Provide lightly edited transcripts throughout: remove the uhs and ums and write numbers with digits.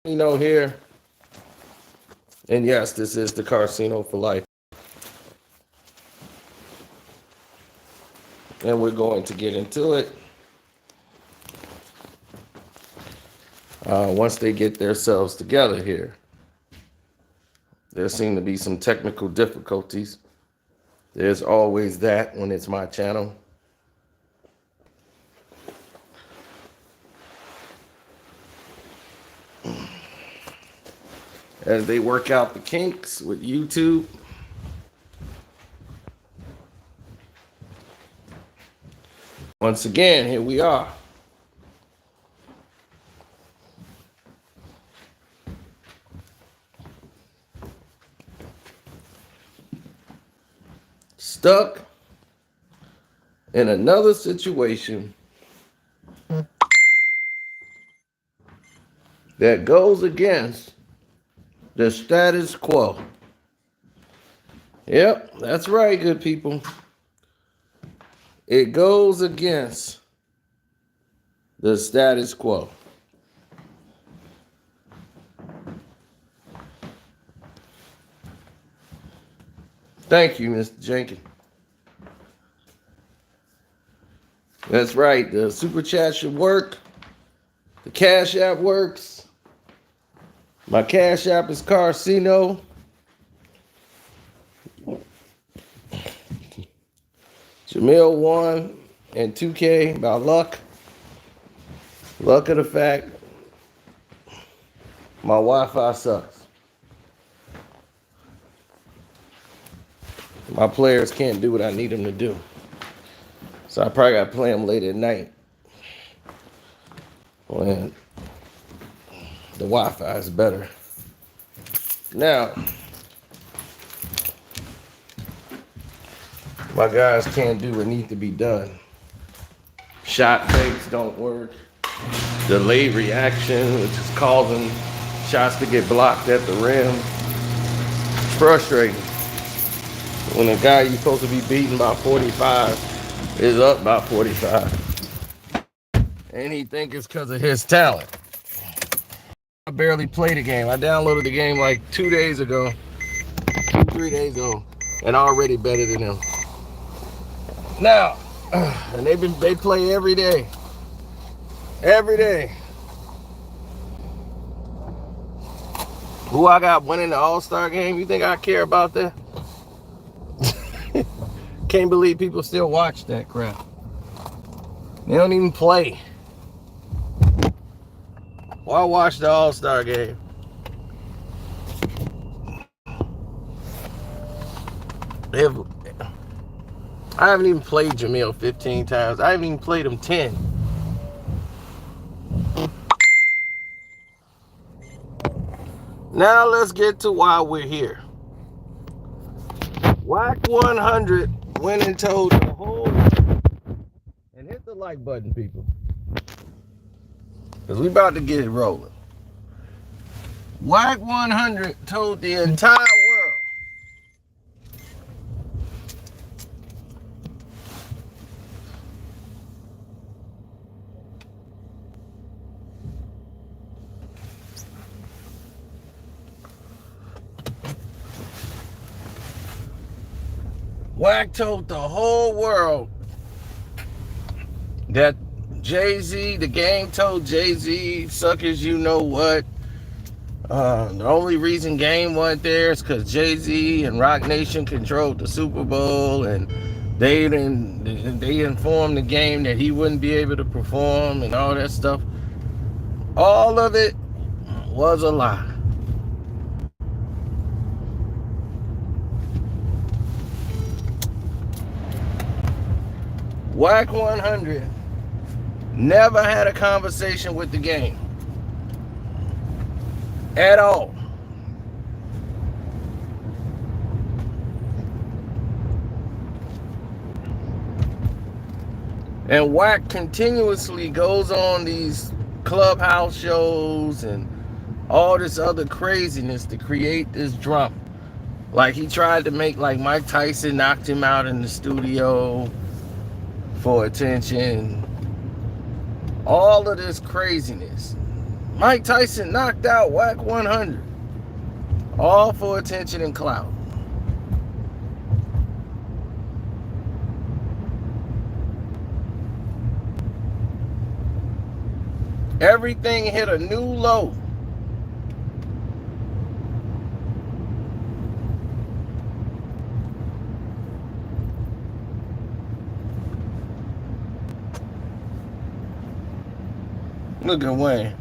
Here. And yes, this is the Casino for Life. And we're going to get into it. Once they get themselves together here. There seem to be some technical difficulties. There's always that when it's my channel. As they work out the kinks with YouTube. Once again, here we are. Stuck in another situation that goes against the status quo. Yep, that's right, good people. It goes against the status quo. Thank you, Mr. Jenkins. That's right. The super chat should work. The Cash App works. My Cash App is Casino. Jamil won and 2K by luck. Luck of the fact my Wi-Fi sucks. My players can't do what I need them to do. So I probably got to play them late at night when the Wi-Fi is better. Now, my guys can't do what needs to be done. Shot fakes don't work. Delayed reaction, which is causing shots to get blocked at the rim. It's frustrating. When a guy you're supposed to be beating by 45 is up by 45. And he think it's because of his talent. I barely played the game. I downloaded the game like 2 days ago, 3 days ago, and already better than him. Now, and they play every day. Every day. Who I got winning the All-Star game? You think I care about that? Can't believe people still watch that crap. They don't even play. Why watch the All-Star game? I haven't even played Jamil 15 times. I haven't even played him 10. Now let's get to why we're here. Wack 100 went and told the whole, and hit the like button, people, because we about to get it rolling. Wack 100 told the entire world Wack told the whole world that Jay-Z, the gang told Jay-Z, suckers, you know what? The only reason Game wasn't there is because Jay-Z and Rock Nation controlled the Super Bowl, and they informed the game that he wouldn't be able to perform and all that stuff. All of it was a lie. Wack 100 never had a conversation with the game at all. And Wack continuously goes on these clubhouse shows and all this other craziness to create this drama. Like he tried to make like Mike Tyson knocked him out in the studio for attention. All of this craziness. Mike Tyson knocked out Wack 100. All for attention and clout. Everything hit a new low. Look at Wayne.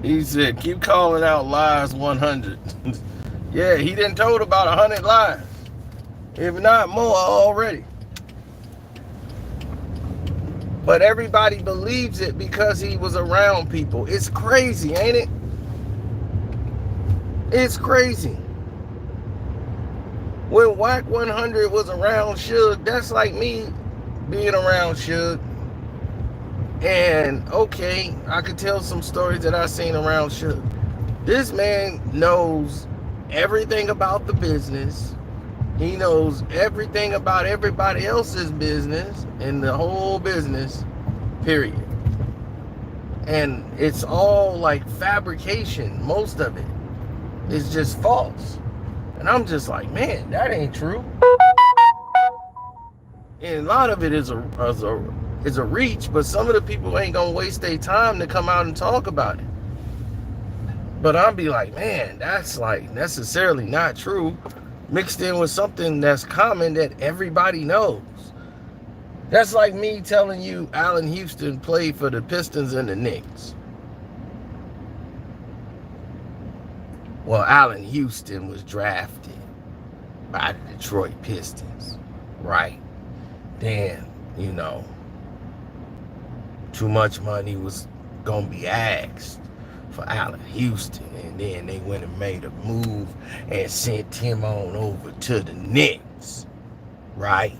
He said, keep calling out lies 100. Yeah, he done told about 100 lies. If not more already. But everybody believes it because he was around people. It's crazy, ain't it? It's crazy. When Wack 100 was around Suge, that's like me being around Suge. And okay, I could tell some stories that I seen around Suge. This man knows everything about the business. He knows everything about everybody else's business and the whole business, period. And it's all like fabrication. Most of it is just false. And I'm just like, man, that ain't true. And a lot of it is a reach, but some of the people ain't gonna waste their time to come out and talk about it. But I'll be like, man, that's like necessarily not true, mixed in with something that's common that everybody knows. That's like me telling you Allen Houston played for the Pistons and the Knicks. Well, Allen Houston was drafted by the Detroit Pistons, right? Then, you know, too much money was gonna be asked for Allen Houston, and then they went and made a move and sent him on over to the Knicks, right?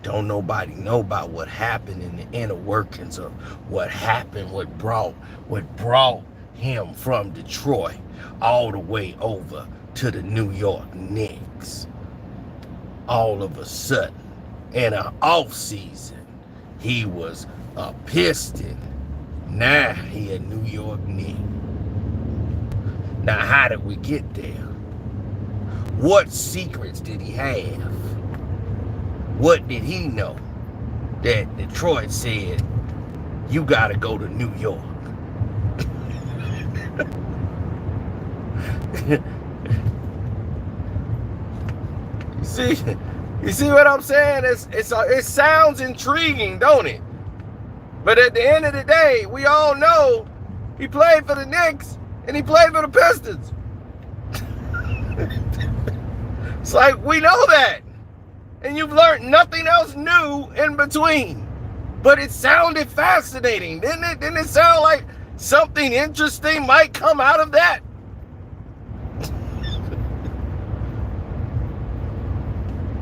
Don't nobody know about what happened in the inner workings of what happened, what brought him from Detroit all the way over to the New York Knicks. All of a sudden, in an off season, he was a Piston. Now he a New York Knick. Now how did we get there? What secrets did he have? What did he know that Detroit said, you gotta go to New York? You see what I'm saying? It sounds intriguing, don't it? But at the end of the day, we all know he played for the Knicks and he played for the Pistons. It's like, we know that. And you've learned nothing else new in between. But it sounded fascinating, didn't it? Didn't it sound like something interesting might come out of that?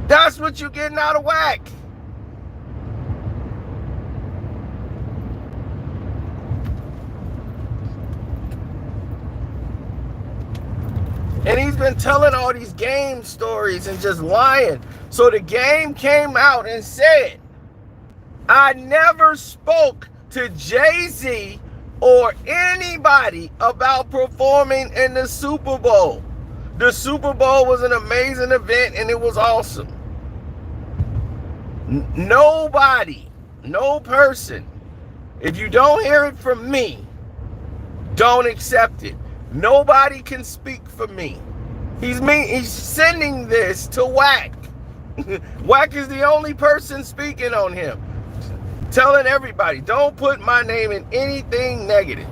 That's what you're getting out of Wack. And he's been telling all these game stories and just lying. So the game came out and said, I never spoke to Jay-Z or anybody about performing in the Super Bowl. The Super Bowl was an amazing event and it was awesome. Nobody, no person, if you don't hear it from me, don't accept it. Nobody can speak for me. He's sending this to Wack. Wack is the only person speaking on him. Telling everybody, don't put my name in anything negative.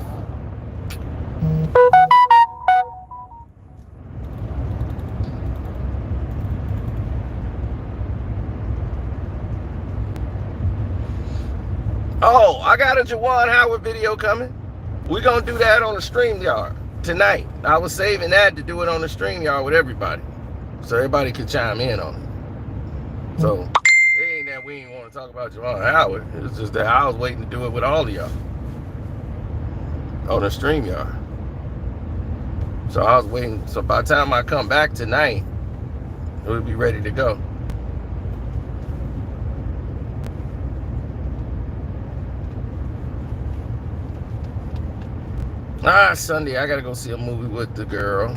Oh, I got a Juwan Howard video coming. We're going to do that on the StreamYard tonight. I was saving that to do it on the StreamYard with everybody, so everybody could chime in on it. So it ain't that we ain't want to talk about Juwan Howard. It's just that I was waiting to do it with all of y'all on the StreamYard. So I was waiting. So by the time I come back tonight, we'll be ready to go. Sunday, I gotta go see a movie with the girl,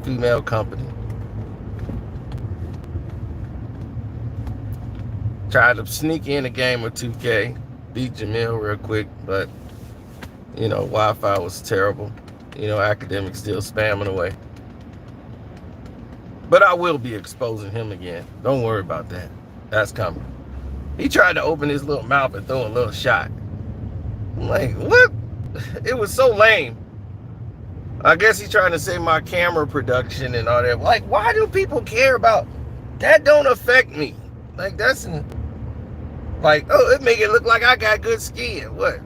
female company. Tried to sneak in a game of 2K, beat Jamil real quick, but, Wi-Fi was terrible. Academics still spamming away. But I will be exposing him again. Don't worry about that. That's coming. He tried to open his little mouth and throw a little shot. I'm like, what? It was so lame. I guess he's trying to say my camera production and all that. Like, why do people care about that? Don't affect me. Like, that's like, oh, it make it look like I got good skin. What?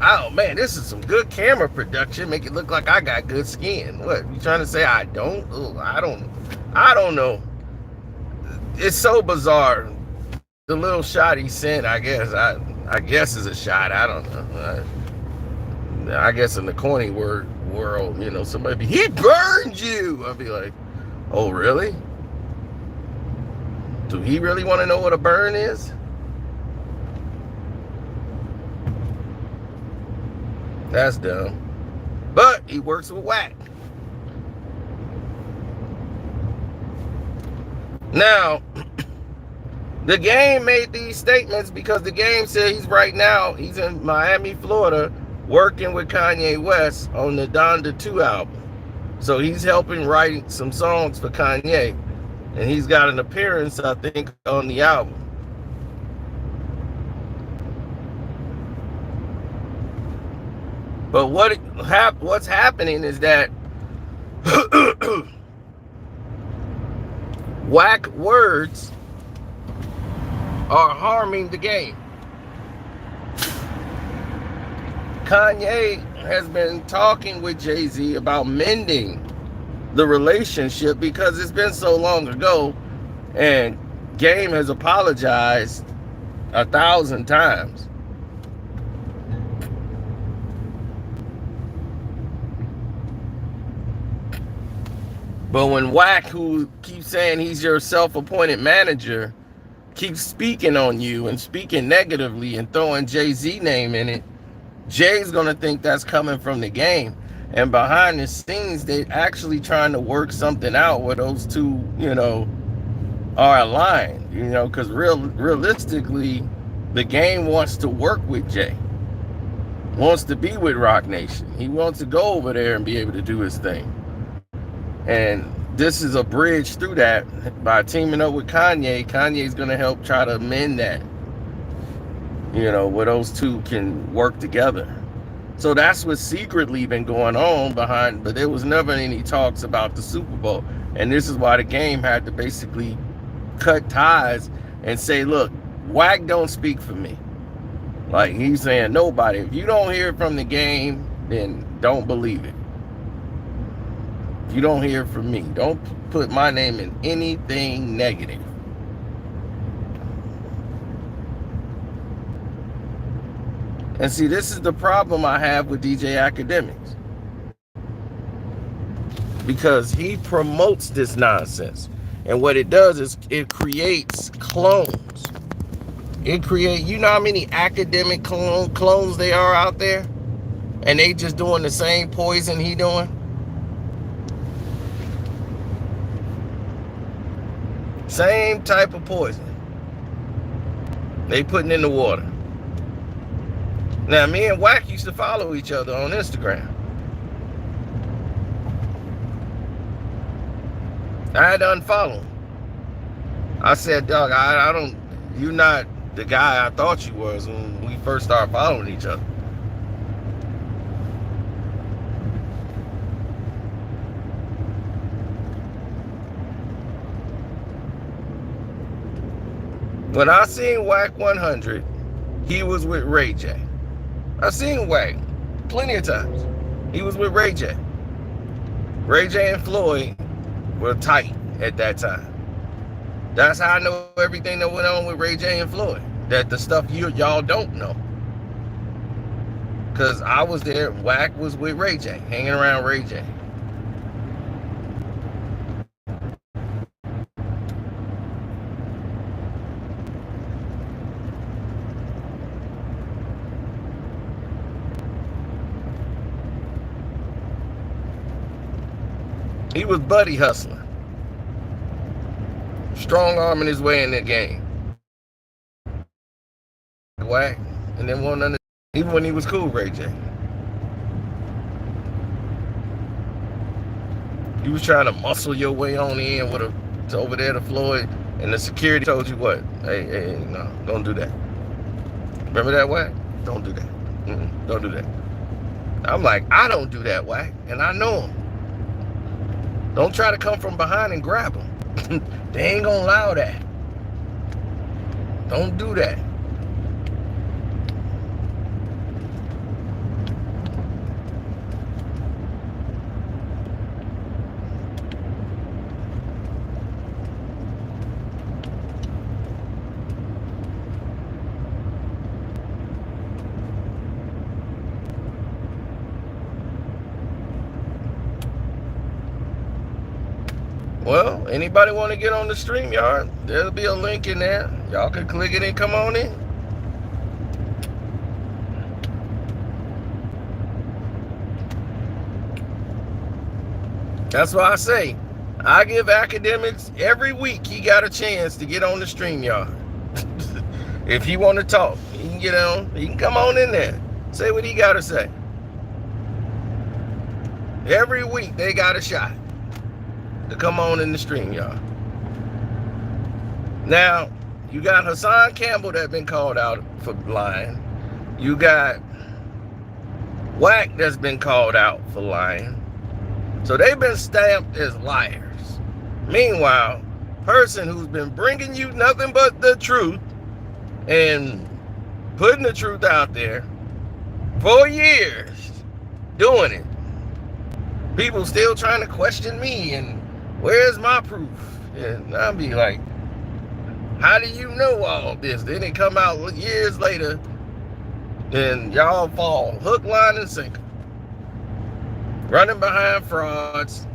Oh man, this is some good camera production. Make it look like I got good skin. What? You trying to say I don't? Oh, I don't know. It's so bizarre. The little shot he sent, I guess is a shot. I don't know. I guess in the corny world, somebody be, he burned you. I'd be like, oh really? Do he really want to know what a burn is? That's dumb. But he works with Wack. Now, the game made these statements because the game said he's in Miami, Florida, working with Kanye West on the Donda 2 album. So he's helping write some songs for Kanye. And he's got an appearance, I think, on the album. But what's happening is that Wack words are harming the game. Kanye has been talking with Jay-Z about mending the relationship because it's been so long ago, and Game has apologized 1,000 times. But when Wack, who keeps saying he's your self-appointed manager, keeps speaking on you and speaking negatively and throwing Jay-Z name in it, Jay's going to think that's coming from the game. And behind the scenes, they're actually trying to work something out where those two, are aligned, because realistically, the game wants to work with Jay. Wants to be with Rock Nation. He wants to go over there and be able to do his thing. And this is a bridge through that. By teaming up with Kanye, Kanye's going to help try to amend that, where those two can work together. So that's what's secretly been going on behind, but there was never any talks about the Super Bowl. And this is why the game had to basically cut ties and say, look, Wack don't speak for me. Like he's saying, nobody, if you don't hear it from the game, then don't believe it. You don't hear it from me. Don't put my name in anything negative. And see, this is the problem I have with DJ Academics. Because he promotes this nonsense. And what it does is it creates clones. You know how many academic clones there are out there? And they just doing the same poison he doing? Same type of poison they putting in the water. Now, me and Wack used to follow each other on Instagram. I had to unfollow him. I said, dog, I don't, you're not the guy I thought you was when we first started following each other. When I seen Wack 100, he was with Ray J. I seen Wack plenty of times. He was with Ray J. Ray J and Floyd were tight at that time. That's how I know everything that went on with Ray J and Floyd. That the stuff y'all don't know. Because I was there, Wack was with Ray J, hanging around Ray J. He was buddy hustling, strong arming his way in that game. Wack, and then one under, even when he was cool, Ray J. You was trying to muscle your way on in with over there to Floyd, and the security told you what? Hey, no, don't do that. Remember that, Wack? Don't do that. Don't do that. I'm like, I don't do that, Wack, and I know him. Don't try to come from behind and grab him. They ain't gonna allow that. Don't do that. Well, anybody want to get on the StreamYard? There'll be a link in there. Y'all can click it and come on in. That's why I say, I give academics every week he got a chance to get on the StreamYard. If he want to talk, he can get on. He can come on in there. Say what he got to say. Every week they got a shot to come on in the StreamYard. Now, you got Hassan Campbell that been called out for lying. You got Wack that's been called out for lying. So they've been stamped as liars. Meanwhile, person who's been bringing you nothing but the truth and putting the truth out there for years, doing it. People still trying to question me and where's my proof? And I'll be like, how do you know all this? Then it come out years later and y'all fall hook, line, and sinker. Running behind frauds.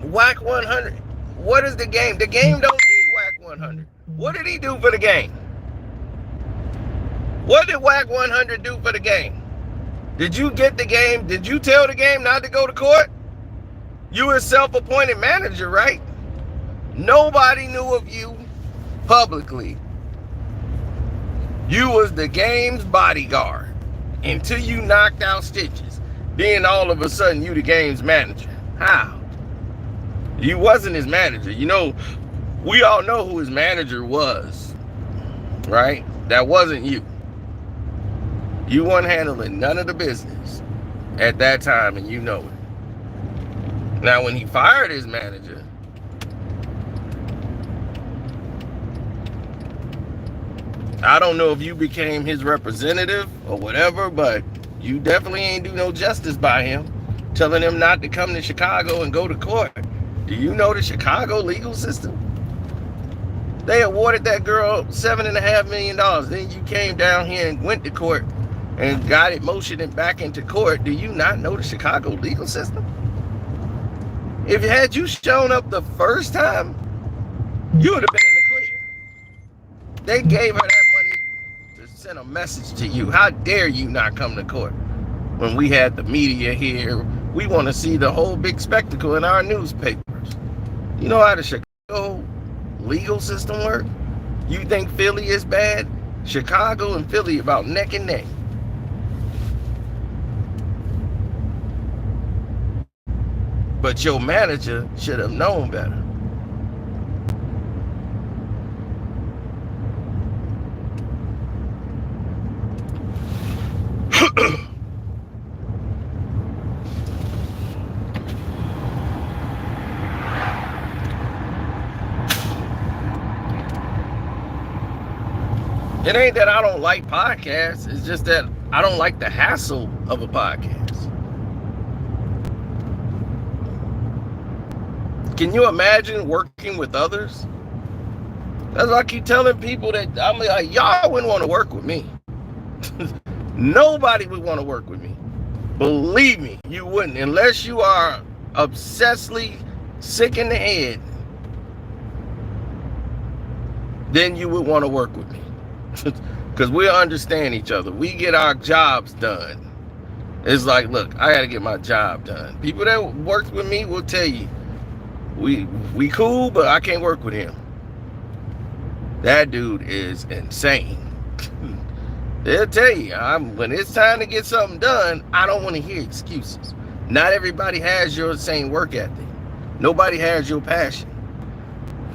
Wack 100. What is the game? The game don't need Wack 100. What did he do for the game? What did Wack 100 do for the game? Did you get the game? Did you tell the game not to go to court? You were self-appointed manager, right? Nobody knew of you publicly. You was the game's bodyguard until you knocked out Stitches. Then all of a sudden you the game's manager. How? You wasn't his manager. You know, we all know who his manager was, right? That wasn't you. You weren't handling none of the business at that time, and you know it. Now, when he fired his manager, I don't know if you became his representative or whatever, but you definitely ain't do no justice by him, telling him not to come to Chicago and go to court. Do you know the Chicago legal system? They awarded that girl $7.5 million. Then you came down here and went to court and got it motioned back into court. Do you not know the Chicago legal system? If had you shown up the first time, you would have been in the clear. They gave her that money to send a message to you. How dare you not come to court? When we had the media here, we want to see the whole big spectacle in our newspapers. You know how the Chicago legal system works? You think Philly is bad? Chicago and Philly about neck and neck. But your manager should have known better. It ain't that I don't like podcasts. It's just that I don't like the hassle of a podcast. Can you imagine working with others? That's why I keep telling people that I'm like, y'all wouldn't want to work with me. Nobody would want to work with me. Believe me, you wouldn't, unless you are obsessively sick in the head. Then you would want to work with me. Because we'll understand each other. We get our jobs done. It's like, look, I got to get my job done. People that work with me will tell you, we cool, but I can't work with him. That dude is insane. They'll tell you, when it's time to get something done, I don't want to hear excuses. Not everybody has your same work ethic. Nobody has your passion.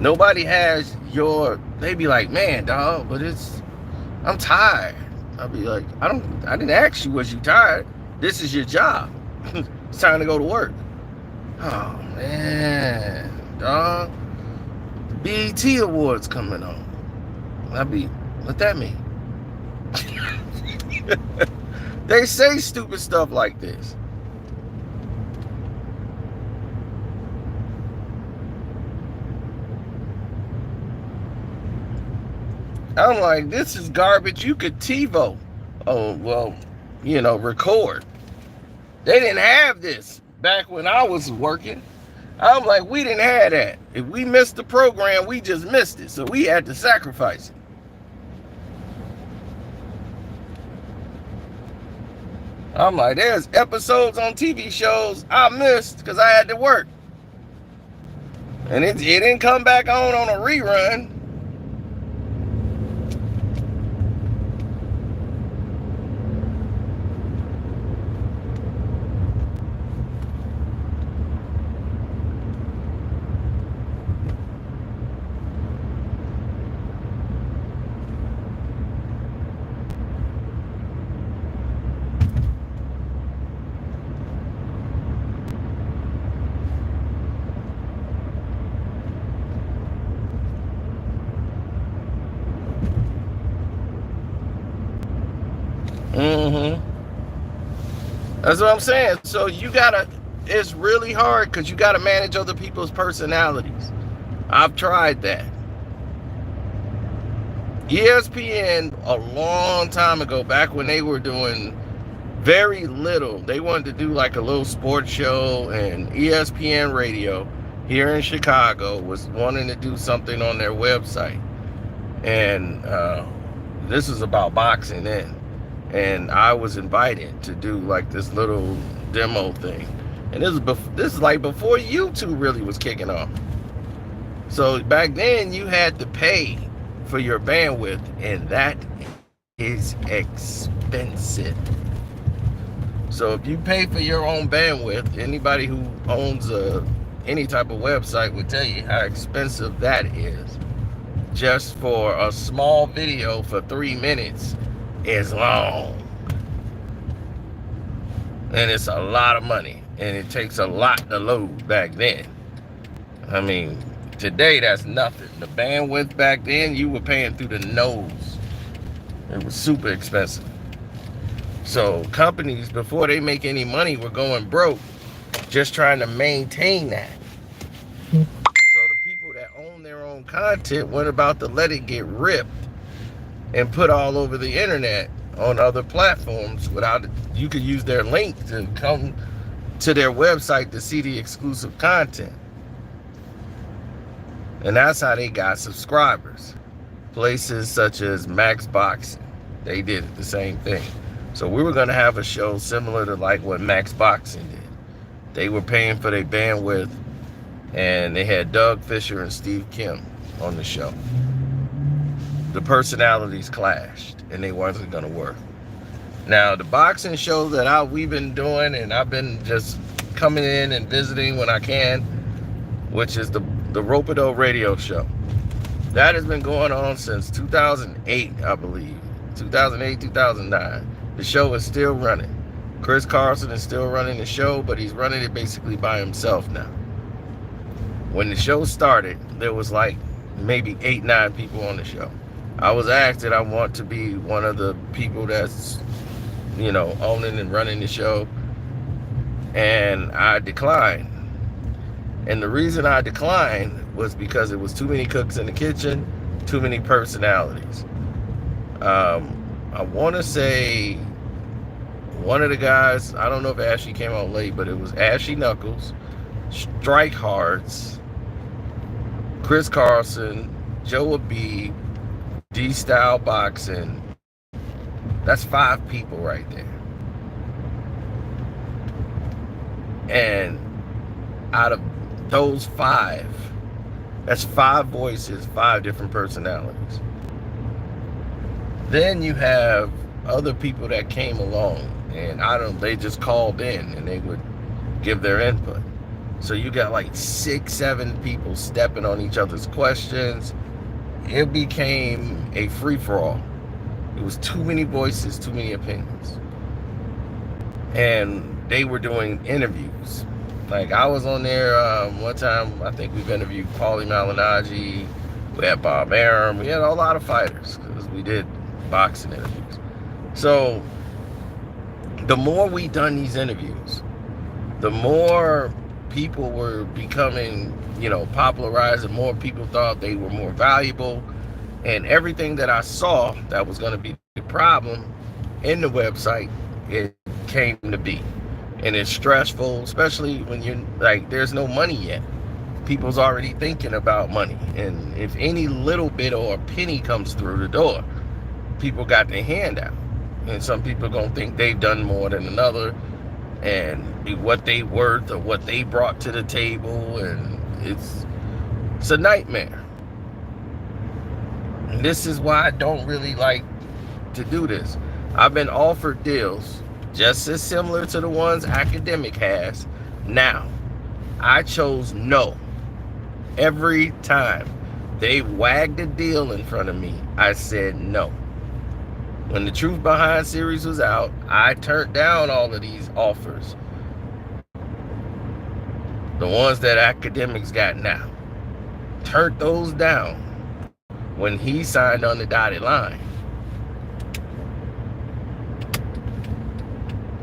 Nobody has they be like, man, dog, but I'm tired. I'll be like, I didn't ask you, was you tired? This is your job. It's time to go to work. Oh, man, dog. The BET Awards coming on. What that mean? They say stupid stuff like this. I'm like, this is garbage. You could TiVo. Oh, well, record. They didn't have this back when I was working. I'm like, we didn't have that. If we missed the program, we just missed it. So we had to sacrifice it. I'm like, there's episodes on TV shows I missed because I had to work. And it didn't come back on a rerun. That's what I'm saying. So it's really hard because you gotta manage other people's personalities. I've tried that. ESPN, a long time ago, back when they were doing very little, they wanted to do like a little sports show, and ESPN Radio here in Chicago was wanting to do something on their website. And this is about boxing then. And I was invited to do like this little demo thing. And this is like before YouTube really was kicking off. So back then you had to pay for your bandwidth, and that is expensive. So if you pay for your own bandwidth, anybody who owns any type of website would tell you how expensive that is. Just for a small video for 3 minutes is long. And it's a lot of money. And it takes a lot to load back then. I mean, today that's nothing. The bandwidth back then, you were paying through the nose. It was super expensive. So companies, before they make any money, were going broke just trying to maintain that. So the people that own their own content went about to let it get ripped and put all over the internet on other platforms without it. You could use their link to come to their website to see the exclusive content. And that's how they got subscribers. Places such as Max Boxing, they did the same thing. So we were going to have a show similar to like what Max Boxing did. They were paying for their bandwidth, and they had Doug Fisher and Steve Kim on the show. The personalities clashed, and they wasn't going to work. Now, the boxing show that we've been doing, and I've been just coming in and visiting when I can, which is the Ropedo radio show. That has been going on since 2008, I believe. 2008, 2009. The show is still running. Chris Carlson is still running the show, but he's running it basically by himself now. When the show started, there was like maybe 8, 9 people on the show. I was asked that I want to be one of the people that's, owning and running the show. And I declined. And the reason I declined was because it was too many cooks in the kitchen, too many personalities. I want to say One of the guys, I don't know if Ashley came out late, but it was Ashley Knuckles, Strike Hearts, Chris Carlson, Joe Abib, D-Style Boxing. That's 5 people right there. And out of those 5, that's 5 voices, 5 different personalities. Then you have other people that came along, and they just called in and they would give their input. So you got like 6, 7 people stepping on each other's questions. It became a free-for-all. It was too many voices, too many opinions. And they were doing interviews. Like I was on there one time, I think we've interviewed Paulie Malignaggi, we had Bob Arum, we had a lot of fighters because we did boxing interviews. So the more we done these interviews, the more people were becoming, popularized, and more people thought they were more valuable. And everything that I saw that was going to be the problem in the website, it came to be. And it's stressful, especially when you're like, there's no money yet. People's already thinking about money. And if any little bit or a penny comes through the door, people got their hand out. And some people are going to think they've done more than another, and what they worth or what they brought to the table. And it's a nightmare. And this is why I don't really like to do this. I've been offered deals just as similar to the ones Academic has. Now, I chose no. Every time they wagged a deal in front of me, I said no. When the Truth Behind series was out, I turned down all of these offers. The ones that Academics got now. Turned those down when he signed on the dotted line.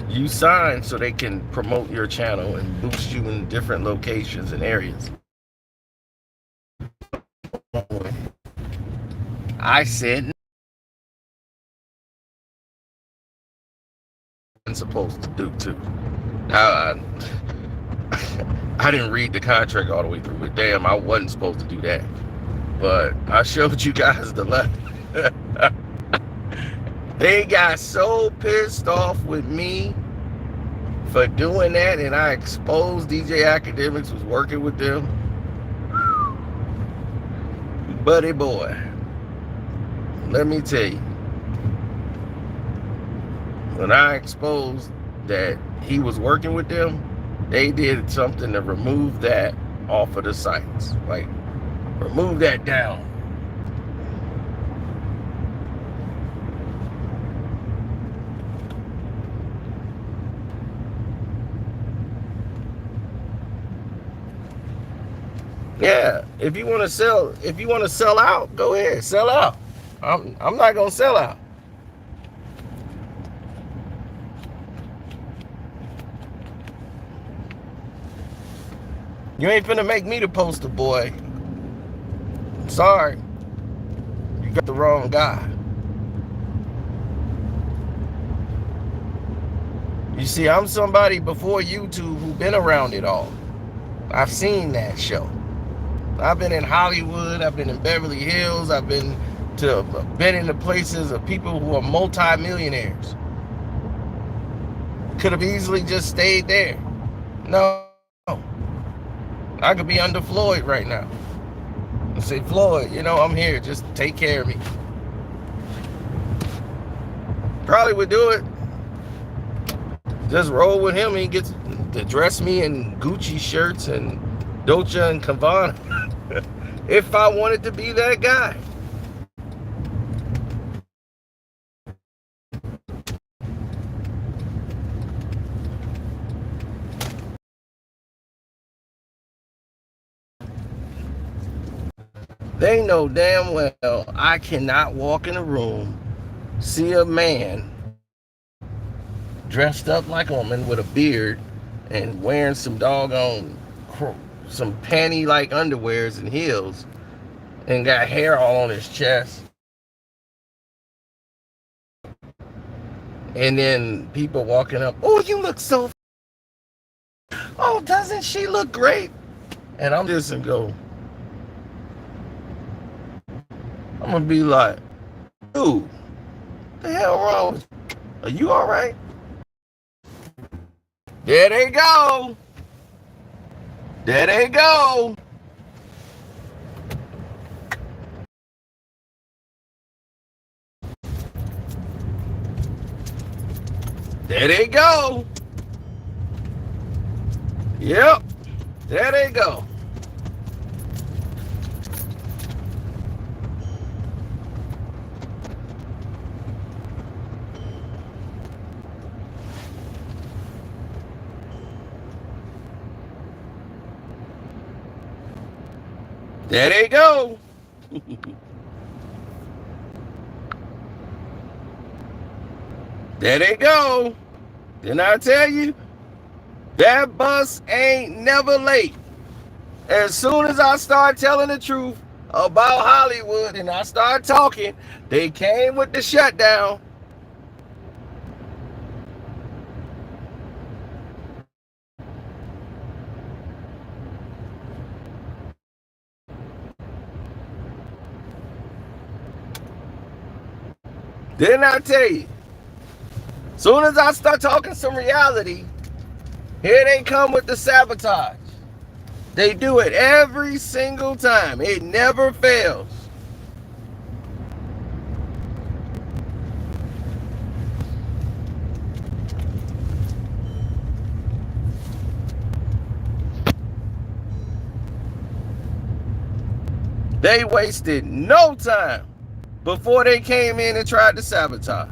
You sign so they can promote your channel and boost you in different locations and areas. I said I'm supposed to do too. Now, I didn't read the contract all the way through, but damn, I wasn't supposed to do that. But I showed you guys the letter. They got so pissed off with me for doing that, and I exposed DJ Academics was working with them. Buddy boy, let me tell you, when I exposed that he was working with them, they did something to remove that off of the sites. Like, remove that down. Yeah, if you want to sell out, go ahead, sell out. I'm not gonna sell out. You ain't finna make me the poster boy. Sorry, you got the wrong guy. You see, I'm somebody before YouTube who been around it all. I've seen that show. I've been in Hollywood, I've been in Beverly Hills, I've been in the places of people who are multi-millionaires. Could have easily just stayed there. No. I could be under Floyd right now and say, Floyd, I'm here, just take care of me. Probably would do it. Just roll with him, and he gets to dress me in Gucci shirts and Dolce and Gabbana. If I wanted to be that guy. They know damn well I cannot walk in a room, see a man dressed up like a woman with a beard and wearing some doggone, some panty-like underwears and heels, and got hair all on his chest, And then people walking up, oh, you look so, oh, doesn't she look great? And I'm just gonna go, I'm gonna be like, dude, what the hell wrong with you? Are you all right? There they go. There they go. There they go. Yep. There they go. There they go. There they go. Didn't I tell you? That bus ain't never late. As soon as I start telling the truth about Hollywood and I start talking, they came with the shutdown. Didn't I tell you? Soon as I start talking some reality, here they come with the sabotage. They do it every single time. It never fails. They wasted no time before they came in and tried to sabotage.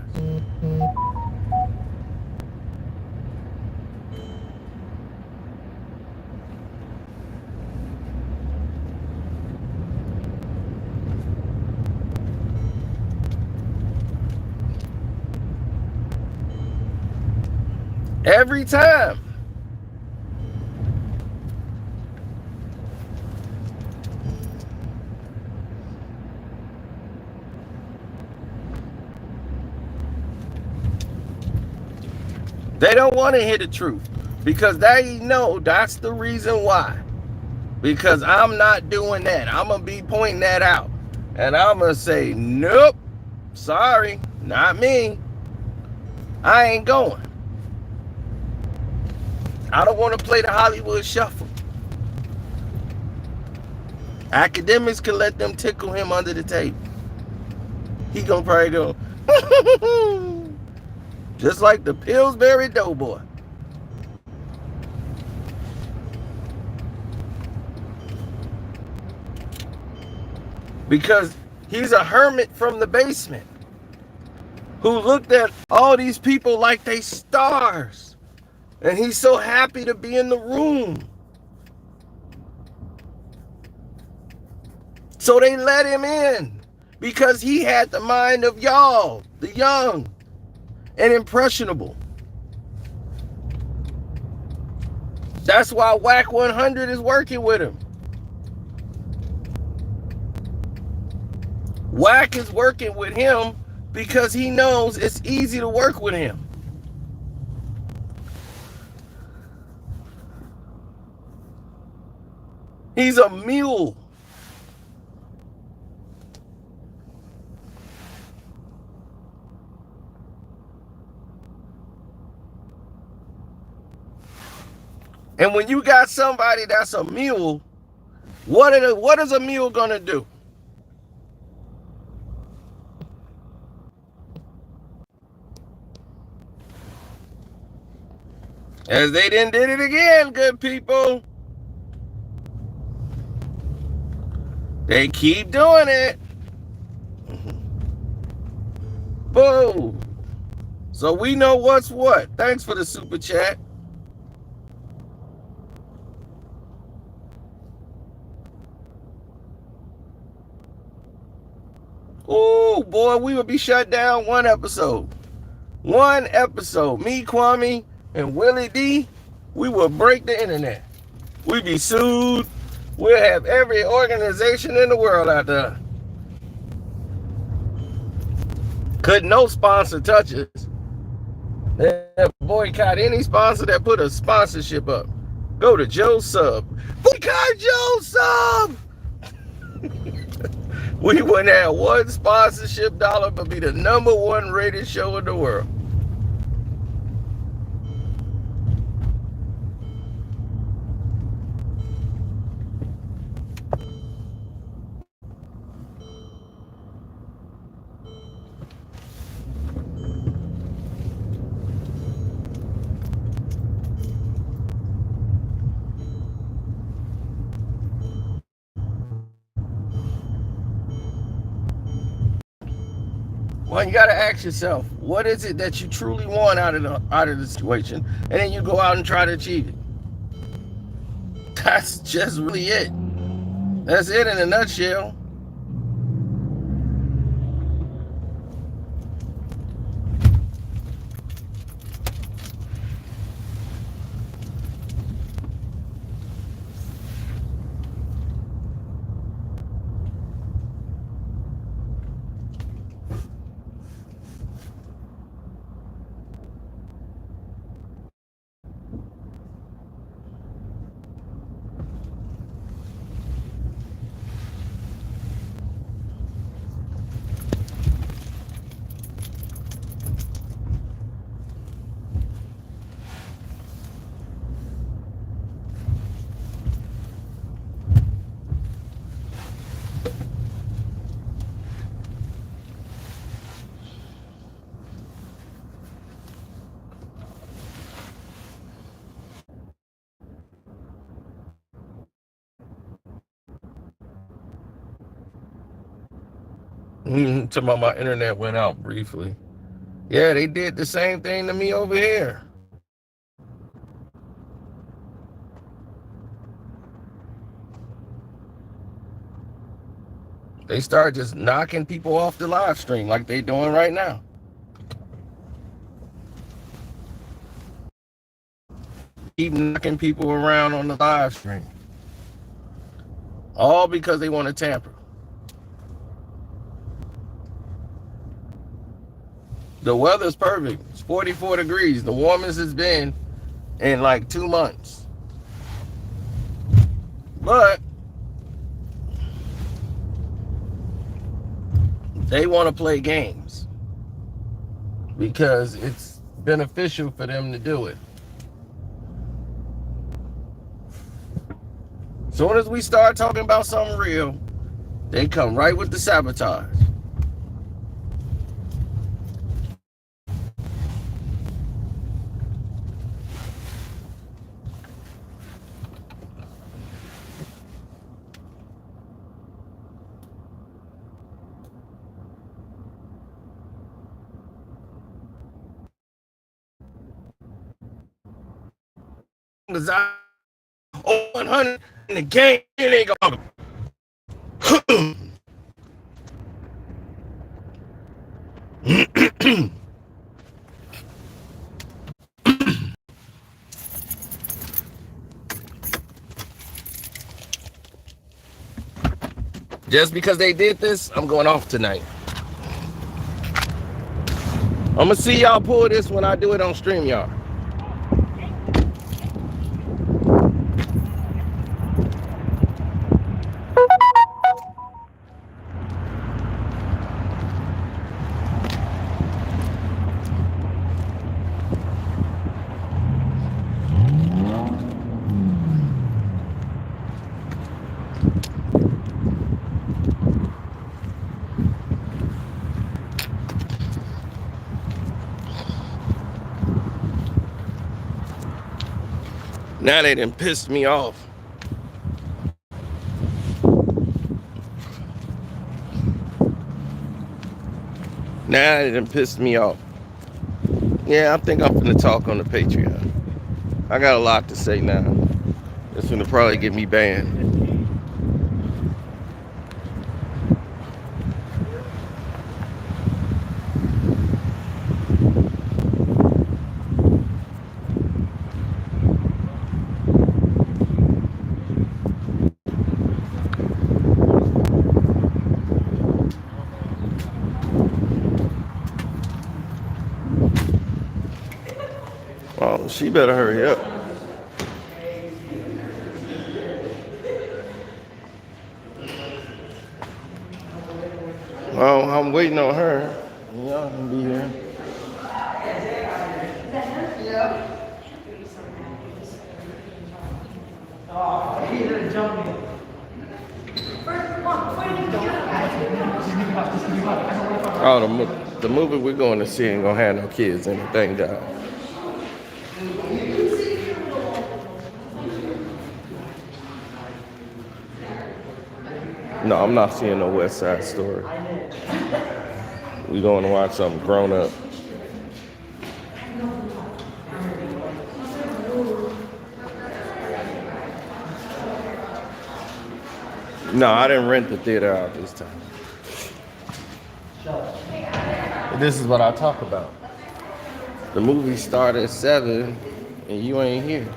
Every time. They don't want to hear the truth because they know that's the reason why. Because I'm not doing that. I'm going to be pointing that out. And I'm going to say, nope, sorry, not me. I ain't going. I don't want to play the Hollywood shuffle. Academics can let them tickle him under the table. He gonna probably go, just like the Pillsbury Doughboy. Because he's a hermit from the basement who looked at all these people like they stars. And he's so happy to be in the room. So they let him in because he had the mind of y'all, the young and impressionable. That's why Wack 100 is working with him. Wack is working with him because he knows it's easy to work with him. He's a mule. And when you got somebody that's a mule, what is a mule gonna do? As they did it again, good people. They keep doing it. Boom. So we know what's what. Thanks for the super chat. Oh boy, we would be shut down one episode. One episode. Me, Kwame, and Willie D, we will break the internet. We'd be sued. We'll have every organization in the world out there. Could no sponsor touch us. They boycott any sponsor that put a sponsorship up. Go to Joe Sub. Boycott Joe Sub! We wouldn't have one sponsorship dollar, but be the #1 rated show in the world. Well, you got to ask yourself, what is it that you truly want out of the situation, and then you go out and try to achieve it. That's just really it. That's it in a nutshell. Talking about my internet went out briefly. Yeah, they did the same thing to me over here. They start just knocking people off the live stream like they doing right now. Keep knocking people around on the live stream. All because they want to tamper. The weather's perfect. It's 44 degrees. The warmest it's been in like 2 months. But they want to play games because it's beneficial for them to do it. As soon as we start talking about something real, they come right with the sabotage. Because I 100 in the game, it ain't gonna. Just because they did this, I'm going off tonight. I'm gonna see y'all pull this when I do it on StreamYard. Now they done pissed me off. Now they done pissed me off. Yeah, I think I'm finna talk on the Patreon. I got a lot to say now. It's gonna probably get me banned. She better hurry up. Well, I'm waiting on her. Y'all can be here. Oh, the movie we're going to see ain't gonna have no kids in it, thank God. No, I'm not seeing no West Side Story. We're going to watch something grown up. No, I didn't rent the theater out this time. This is what I talk about. The movie started at 7 and you ain't here.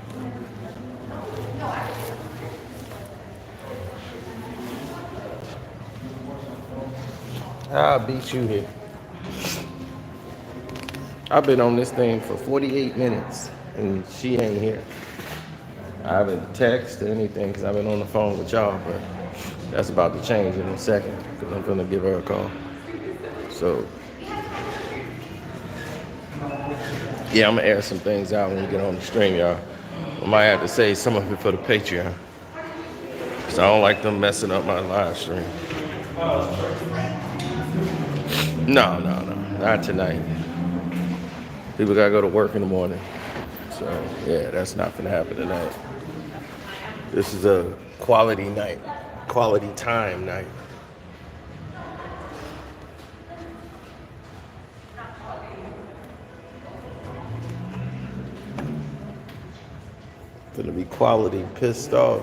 I'll beat you here. I've been on this thing for 48 minutes and she ain't here. I haven't texted or anything because I've been on the phone with y'all, but that's about to change in a second because I'm gonna give her a call. So, yeah, I'm gonna air some things out when we get on the stream, y'all. I might have to save some of it for the Patreon. So I don't like them messing up my live stream. No, not tonight. People gotta go to work in the morning. So, yeah, that's not gonna happen tonight. This is a quality night, quality time night. Gonna be quality pissed off.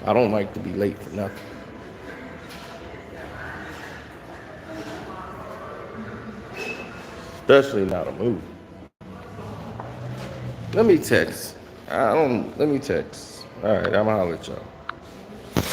I don't like to be late for nothing. Especially not a movie. Let me text. Let me text. All right, I'm gonna holler at y'all.